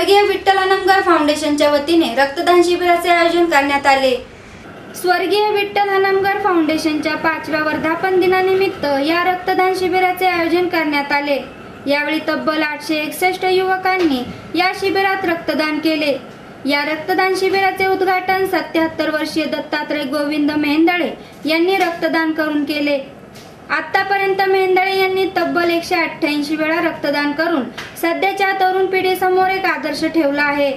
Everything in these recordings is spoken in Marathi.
स्वर्गीय विठ्ठल हनमगर फाउंडेशनच्या वतीने रक्तदान शिबिराचे आयोजन करण्यात आले। स्वर्गीय विठ्ठल हनमगर फाउंडेशनच्या 5व्या वर्धापन दिनानिमित्त या रक्तदान शिबिराचे आयोजन करण्यात आले। यावेळी तब्बल 861 युवकांनी या शिबिरात रक्तदान केले। या रक्तदान शिबिराचे उद्घाटन 77 वर्षीय दत्तात्रय गोविंद मेहेंदळे यांनी रक्तदान करून केले। आतापर्यंत मेहेंदळे यांनी तब्बल 188 वेळा रक्तदान करून सध्याच्या तरुण पिढीसमोर एक आदर्श ठेवला आहे।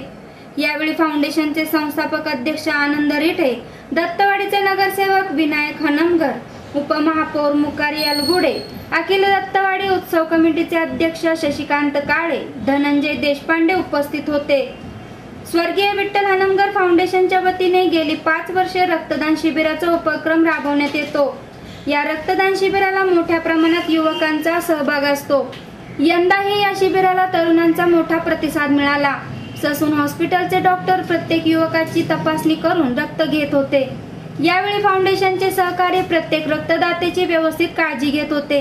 यावेळी फाउंडेशनचे संस्थापक अध्यक्ष आनंद रिठे, दत्तवाडीचे नगरसेवक विनायक हनमगर, उपमहापौर मुकारी अलगुडे, अखिल दत्तवाडी उत्सव कमिटीचे अध्यक्ष शशिकांत काळे, धनंजय देशपांडे उपस्थित होते। स्वर्गीय विठ्ठल हनमगर फाउंडेशनच्या वतीने गेली 5 वर्षे रक्तदान शिबिराचा उपक्रम राबवण्यात येतो। या रक्तदान शिबिराला मोठ्या प्रमाणात युवकांचा सहभाग असतो। यंदाही या शिबिराला तरुणांचा मोठा प्रतिसाद मिळाला। ससून हॉस्पिटलचे डॉक्टर प्रत्येक युवकाची तपासणी करून रक्त घेत होते। यावेळी फाउंडेशनचे सहकारी प्रत्येक रक्तदात्याची व्यवस्थित काळजी घेत होते।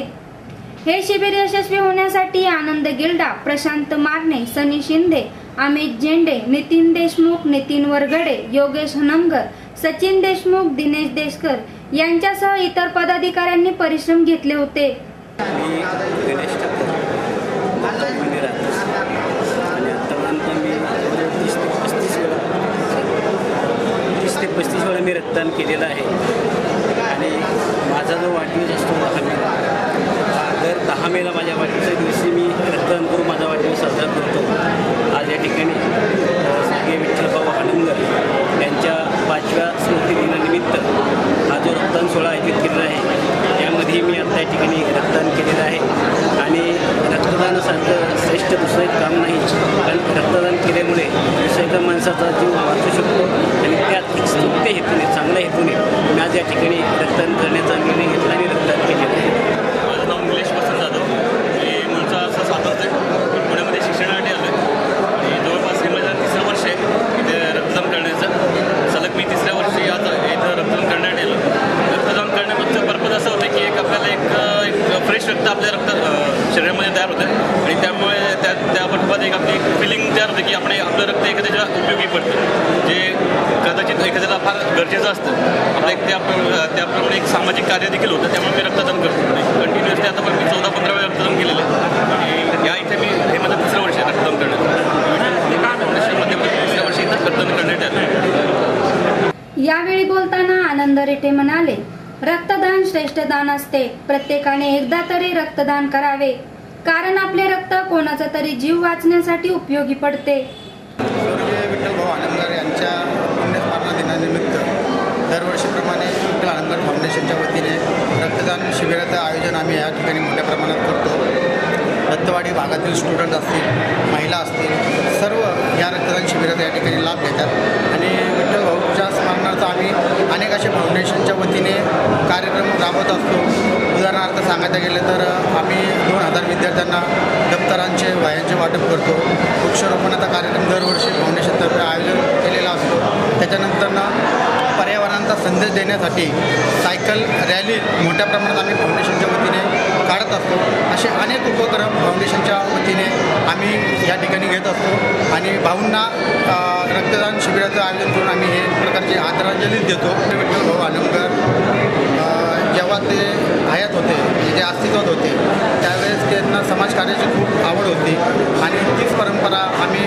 हे शिबिर यशस्वी होण्यासाठी आनंद गिल्डा, प्रशांत मारणे, सनी शिंदे, अमित झेंडे, नितीन देशमुख, नितीन वरगडे, योगेश हनमगर, सचिन देशमुख, दिनेश देशकर यांच्यासह इतर पदाधिकाऱ्यांनी परिश्रम घेतले होते। ते 35 वेळा मी रक्तदान केलेलं आहे आणि माझा जो वाढदिवस असतो 10 मेला, दर 10 मेला माझ्या वाढदिवसाच्या दिवशी मी रक्तदान करून माझा वाढदिवस साजरा करतो। आज या ठिकाणी स्वर्गीय विठ्ठलभाऊ हनमगर यांच्या 5व्या स्मृती दिनानिमित्त हा जो रक्तदान सोहळा आयोजित केलेला आहे, यामध्ये मी आता या ठिकाणी रक्तदान केलेलं आहे आणि रक्तदानासारखं श्रेष्ठ दुसरं एक काम नाही, कारण रक्तदान केल्यामुळे दुसऱ्या माणसाचा जीव वाचू शकतो आणि त्यात एक स्तुत्य हेतूने, चांगल्या हेतूने मी आज या ठिकाणी रक्तदान करण्याचा निर्णय घेतला आणि रक्तदान केलेलं आहे। माझं नाव निलेश वसंत जाधव, मी मूळचा असं सातारचं आहे, पुण्यामध्ये शिक्षणासाठी आलो आहे आणि जवळपास हे माझं 3रं वर्ष आहे इथे रक्तदान करण्याचं। सलग मी 3ऱ्या वर्षी आज इथं रक्तदान करण्यासाठी आलो। रक्तदान करण्यामागचं पर्पज असं होतं की आपल्याला एक फ्रेश रक्त आपल्या शरीरामध्ये तयार होतं आणि त्यामुळे त्या बरोबर एक आपली फिलिंग तयार होते की आपलं रक्त एखाद्याच्या उपयोगी पडतं, जे कदाचित एखाद्याला फार गरजेचं असतं। आपलं एक त्याप्रमाणे एक सामाजिक कार्य देखील होतं, त्यामुळे मी रक्तदान करतो। कंटिन्युअसली आतापर्यंत मी 14-15 वेळा रक्तदान केलेलं आहे आणि या इथे हे माझं 3रं वर्ष आहे रक्तदान करण्याचं। फाउंडेशनमध्ये 3ऱ्या वर्षी इथं रक्तदान करण्यात आलं। यावेळी बोलताना आनंद रिठे म्हणाले, रक्तदान श्रेष्ठ दान असते। प्रत्येकाने एकदा तरी रक्तदान करावे, कारण आपले रक्त कोणाचा तरी जीव वाचण्यासाठी उपयोगी पडते। स्वर्गीय विठ्ठलभाऊ हनमगर यांच्या पुण्यस्मरण दिनानिमित्त दरवर्षीप्रमाणे विठ्ठल हनमगर फाउंडेशनच्या वतीने रक्तदान शिबिराचं आयोजन आम्ही या ठिकाणी मोठ्या प्रमाणात करतो। दत्तवाडी भागातील स्टुडंट असतील, महिला असतील, सर्व या रक्तदान शिबिराचा या ठिकाणी लाभ घेतात आणि विठ्ठल भाऊच्या स्मरणार्थ आम्ही अनेक असे फाउंडेशनच्या वतीने कार्यक्रम राबवत असतो। उदाहरणार्थ सांगायचं गेलं तर आम्ही 2000 विद्यार्थ्यांना दप्तरांचे, वह्यांचे वाटप करतो। वृक्षारोपणाचा कार्यक्रम दरवर्षी फाउंडेशनतर्फे आयोजन केलेला असतो। त्याच्यानंतर पर्यावरणाचा संदेश देण्यासाठी सायकल रॅली मोठ्या प्रमाणात आम्ही फाउंडेशनच्या वतीने काढत असतो। असे अनेक उपक्रम फाउंडेशनच्या वतीने आम्ही या ठिकाणी घेत असतो आणि भाऊंना रक्तदान शिबिराचं आयोजन करून आम्ही हे प्रकारची आदरांजली देतो। विठ्ठलभाऊ हनमगर जेव्हा ते हयात होते, जे अस्तित्वात होते, त्यावेळेस त्यांना समाजकार्याची खूप आवड होती आणि तीच परंपरा आम्ही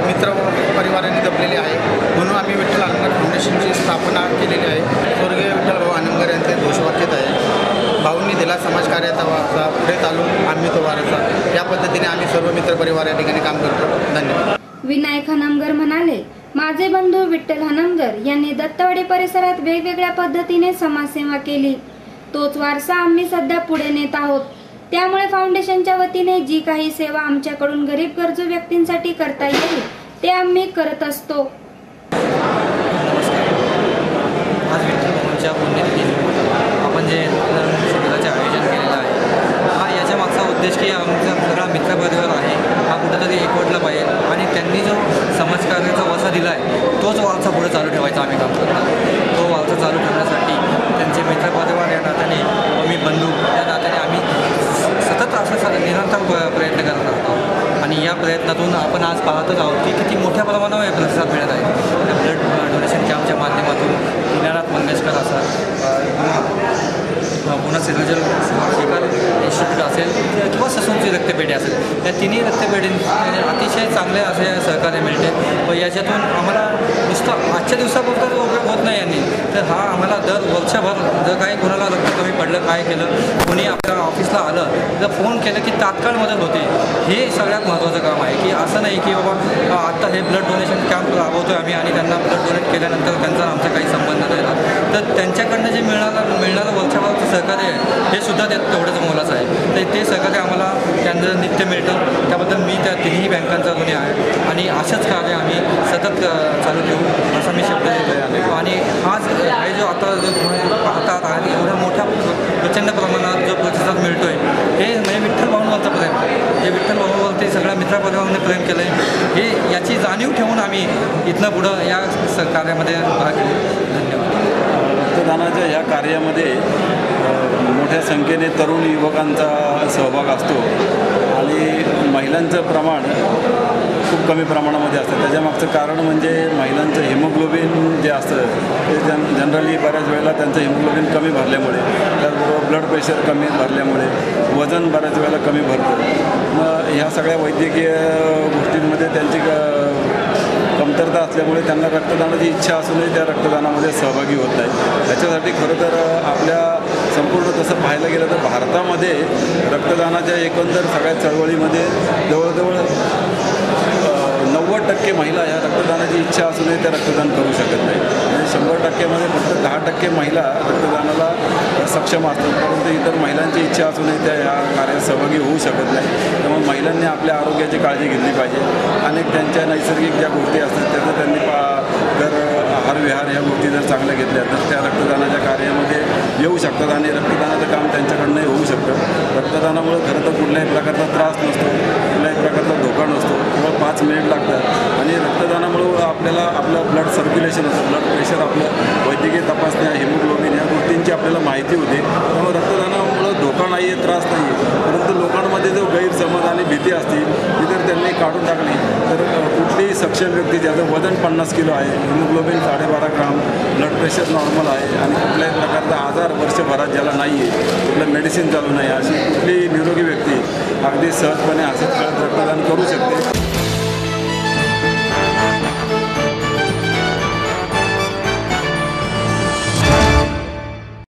मित्र परिवाराने जपलेली आहे, म्हणून आम्ही विठ्ठल हनमगर फाउंडेशनची स्थापना केलेली आहे। स्वर्गीय विठ्ठलभाऊ हनमगर यांचे घोषवाक्यच आहे, भाऊंनी दिला समाजकार्याचा वारसा, पुढे चालून आम्ही तो वारसा। या पद्धतीने आम्ही सर्व मित्र परिवार या ठिकाणी काम करतो। धन्यवाद। विनायक हनमगर म्हणाले, माझे बंधू विठ्ठल हनमगर यांनी दत्तवाडी परिसरात वेगवेगळ्या पद्धतीने समाजसेवा केली, तोच वारसा आम्ही सध्या पुढे नेत आहोत। त्यामुळे फाउंडेशनच्या वतीने जी काही सेवा आमच्याकडून गरीब गरजू व्यक्तींसाठी करता येईल ते आम्ही करत असतो। आज विठ्ठल भाऊंच्या पुण्यतिथी आपण जे शिबिराचे आयोजन केलेलं आहे, हा याच्या मागचा उद्देश की आमचा सगळा मित्रपरिवार आहे हा कुठेतरी एकवटला पाहिजे आणि त्यांनी जो समाजकार्याचा वारसा दिला आहे तोच वारसा पुढे चालू ठेवायचा आम्ही काम करतो। तो वारसा चालू ठेवण्यासाठी त्यांचे मित्रपरिवार या नात्याने, मी बंधू या नात्याने आम्ही सतत असं निरंतर प्रयत्न करत राहतो आणि या प्रयत्नातून आपण आज पाहतच आहोत की किती या तिन्ही रक्तपेढींचे अतिशय चांगले असे सहकार्य मिळते व याच्यातून आम्हाला नुसतं आजच्या दिवसापुरता जो उपयोग होत नाही यांनी, तर हा आम्हाला दर वर्षभर जर काही कोणाला रक्त कमी पडलं, काय केलं, कोणी आपल्या ऑफिसला आलं जर फोन केलं की तात्काळ मदत होते. हे सगळ्यात महत्त्वाचं काम आहे की असं नाही की बाबा आत्ता हे ब्लड डोनेशन कॅम्प राबवतो आहे आम्ही आणि त्यांना ब्लड डोनेट केल्यानंतर त्यांचा आमचा काही संबंध नाही राहिला. तर त्यांच्याकडनं जे मिळणारं वर्षभराचं सहकार्य आहे हे सुद्धा त्यात तेवढंच मोलाचं आहे. तर ते सहकार्य आम्हाला त्यांचं नित्य मिळतं. त्याबद्दल मी त्या तिन्ही बँकांचा ऋणी आहे आणि असंच कार्य आम्ही सतत चालू ठेवू असा मी शब्द देतो आहे. आणि हाच हे जो आता जो पाहतात आणि एवढ्या मोठ्या प्रचंड प्रमाणात जो प्रतिसाद मिळतो आहे हे म्हणजे विठ्ठल भाऊंवरचं प्रेम, जे विठ्ठल भाऊंवरती सगळ्या मित्रपरिवाराने प्रेम केलं आहे हे याची जाणीव ठेवून आम्ही इथनं पुढं या कार्यामध्ये भाग घेऊ. धन्यवाद. रक्तदानाच्या ह्या कार्यामध्ये मोठ्या संख्येने तरुण युवकांचा सहभाग असतो आणि महिलांचं प्रमाण खूप कमी प्रमाणामध्ये असतं. त्याच्यामागचं कारण म्हणजे महिलांचं हिमोग्लोबिन जे असतं ते जनरली बऱ्याच वेळेला त्यांचं हिमोग्लोबिन कमी भरल्यामुळे, त्याचबरोबर ब्लड प्रेशर कमी भरल्यामुळे वजन बऱ्याच वेळेला कमी भरतं. मग ह्या सगळ्या वैद्यकीय गोष्टींमध्ये त्यांची कमतरता असल्यामुळे त्यांना रक्तदानाची इच्छा असूनही त्या रक्तदानामध्ये सहभागी होत नाही. त्याच्यासाठी खरं तर आपल्या संपूर्ण तसं पाहायला गेलं तर भारतामध्ये रक्तदानाच्या एकंदर सगळ्या चळवळीमध्ये जवळजवळ 90% महिला ह्या रक्तदानाची इच्छा असूनही त्या रक्तदान करू शकत नाही. म्हणजे 100%मध्ये फक्त 10% महिला रक्तदानाला सक्षम असतात, परंतु इतर महिलांची इच्छा असूनही त्या ह्या कार्यात सहभागी होऊ शकत नाही. त्यामुळे महिलांनी आपल्या आरोग्याची काळजी घेतली पाहिजे. अनेक त्यांच्या नैसर्गिक ज्या गोष्टी असतात त्याचं त्यांनी जर आहार विहार ह्या गोष्टी जर चांगल्या घेतल्या तर त्या रक्तदानाच्या कार्यामध्ये येऊ शकतात आणि रक्तदानाचं काम त्यांच्याकडनंही होऊ शकतं. रक्तदानामुळे खरं तर कुठल्याही प्रकारचा त्रास नसतो, कुठल्याही प्रकारचा धोका नसतो. केवळ 5 मिनिट लागतात आणि रक्तदानामुळं आपल्याला आपलं ब्लड सर्क्युलेशन होतं, ब्लड प्रेशर, आपलं वैद्यकीय तपासण्या, हिमोग्लोबिन ह्या गोष्टींची आपल्याला माहिती होते. त्यामुळे रक्तदानामुळं धोका नाही आहे, त्रास नाही आहे. परंतु लोकांमध्ये जो गैरसमज आणि भीती असते ती जर त्यांनी काढून टाकली तर कुठलीही सक्षम व्यक्ती ज्याचं वजन 50 किलो आहे, हिमोग्लोबिन 12.5 ग्राम, ब्लड प्रेशर नॉर्मल आहे आणि कुठल्याही प्रकारचा आजार वर्षभरात ज्याला नाही आहे, कुठलं मेडिसिन चालू नाही, अशी कुठलीही निरोगी व्यक्ती अगदी सहजपणे हसत खेळत रक्तदान करू शकते.